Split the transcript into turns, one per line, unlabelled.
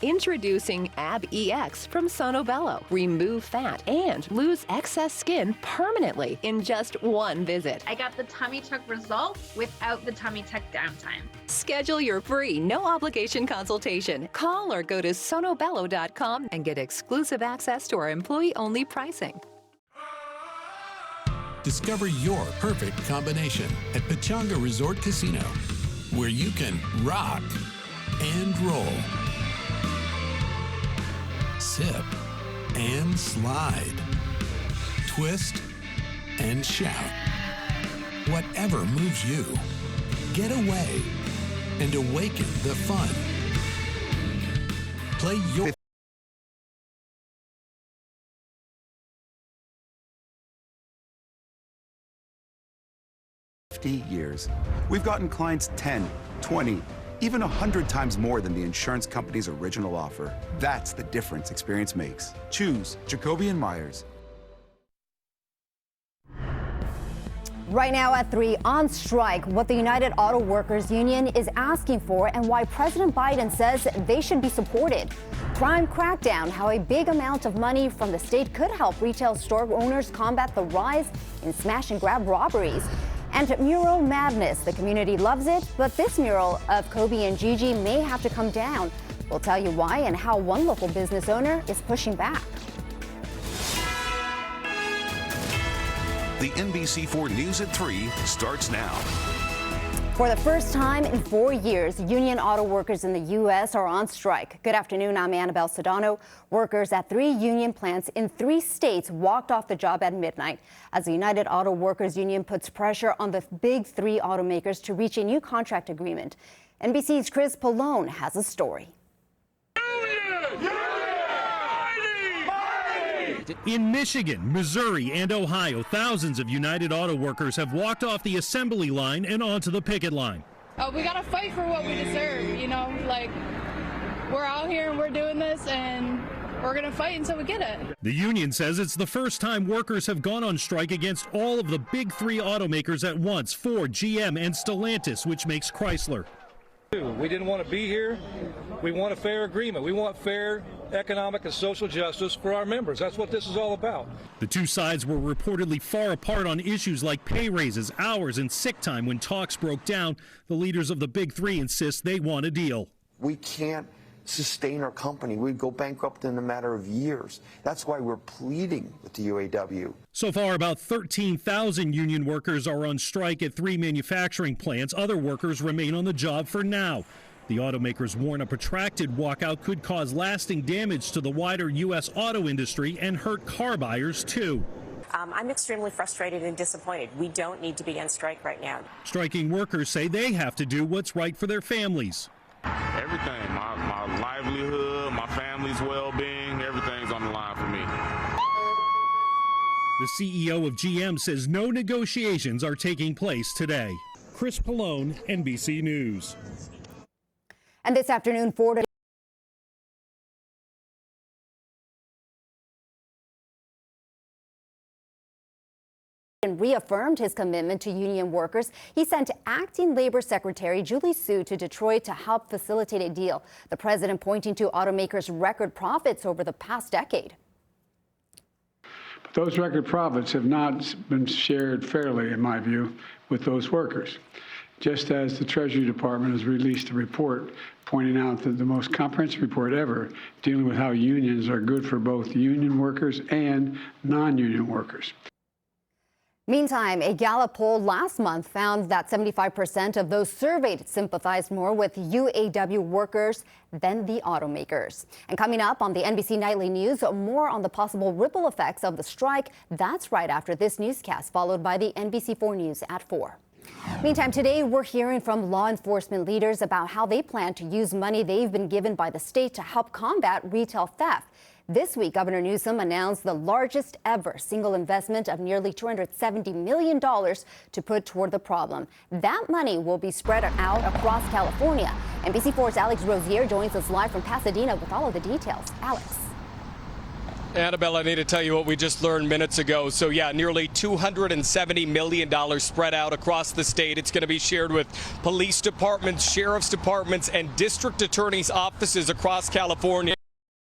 Introducing Ab-EX from Sonobello. Remove fat and lose excess skin permanently in just one visit.
I got the tummy tuck results without the tummy tuck downtime.
Schedule your free, no-obligation consultation. Call or go to sonobello.com and get exclusive access to our employee-only pricing.
Discover your perfect combination at Pechanga Resort Casino, where you can rock and roll, sip and slide, twist and shout. Whatever moves you, get away and awaken the fun. Play your
50 years. We've gotten clients 10, 20, even 100 times more than the insurance company's original offer. That's the difference experience makes. Choose Jacoby & Myers.
Right now at 3 on strike, what the United Auto Workers Union is asking for and why President Biden says they should be supported. Crime crackdown, how a big amount of money from the state could help retail store owners combat the rise in smash and grab robberies. And mural madness. The community loves it, but this mural of Kobe and Gigi may have to come down. We'll tell you why and how one local business owner is pushing back.
The NBC4 News at 3 starts now.
For the first time in 4 years, union auto workers in the U.S. are on strike. Good afternoon, I'm Annabelle Sedano. Workers at 3 union plants in 3 states walked off the job at midnight as the United Auto Workers Union puts pressure on the big 3 automakers to reach a new contract agreement. NBC's Chris Pallone has a story.
In Michigan, Missouri, and Ohio, thousands of United Auto Workers have walked off the assembly line and onto the picket line.
We got to fight for what we deserve, you know, like we're out here and we're doing this and we're going to fight until we get it.
The union says it's the first time workers have gone on strike against all of the big 3 automakers at once, Ford, GM, and Stellantis, which makes Chrysler.
We didn't want to be here. We want a fair agreement. We want fair economic and social justice for our members. That's what this is all about.
The 2 sides were reportedly far apart on issues like pay raises, hours, and sick time. When talks broke down, the leaders of the big 3 insist they want a deal.
We can't sustain our company. We'd go bankrupt in a matter of years. That's why we're pleading with the UAW.
So far, about 13,000 union workers are on strike at 3 manufacturing plants. Other workers remain on the job for now. The automakers warn a protracted walkout could cause lasting damage to the wider U.S. auto industry and hurt car buyers, too.
I'm extremely frustrated and disappointed. We don't need to be on strike right now.
Striking workers say they have to do what's right for their families.
Everything, my livelihood, my family's well-being, everything's on the line for me.
The CEO of GM says no negotiations are taking place today. Chris Pallone, NBC News.
And this afternoon, Ford reaffirmed his commitment to union workers. He sent Acting Labor Secretary Julie Su to Detroit to help facilitate a deal. The president pointing to automakers' record profits over the past decade.
But those record profits have not been shared fairly, in my view, with those workers. Just as the Treasury Department has released a report pointing out that the most comprehensive report ever dealing with how unions are good for both union workers and non-union workers.
Meantime, a Gallup poll last month found that 75% of those surveyed sympathized more with UAW workers than the automakers. And coming up on the NBC Nightly News, more on the possible ripple effects of the strike. That's right after this newscast, followed by the NBC4 News at 4. Meantime, today we're hearing from law enforcement leaders about how they plan to use money they've been given by the state to help combat retail theft. This week, Governor Newsom announced the largest ever single investment of nearly $270 million to put toward the problem. That money will be spread out across California. NBC4's Alex Rosier joins us live from Pasadena with all of the details. Alex.
Annabelle, I need to tell you what we just learned minutes ago. So, yeah, nearly $270 million spread out across the state. It's going to be shared with police departments, sheriff's departments, and district attorneys' offices across California.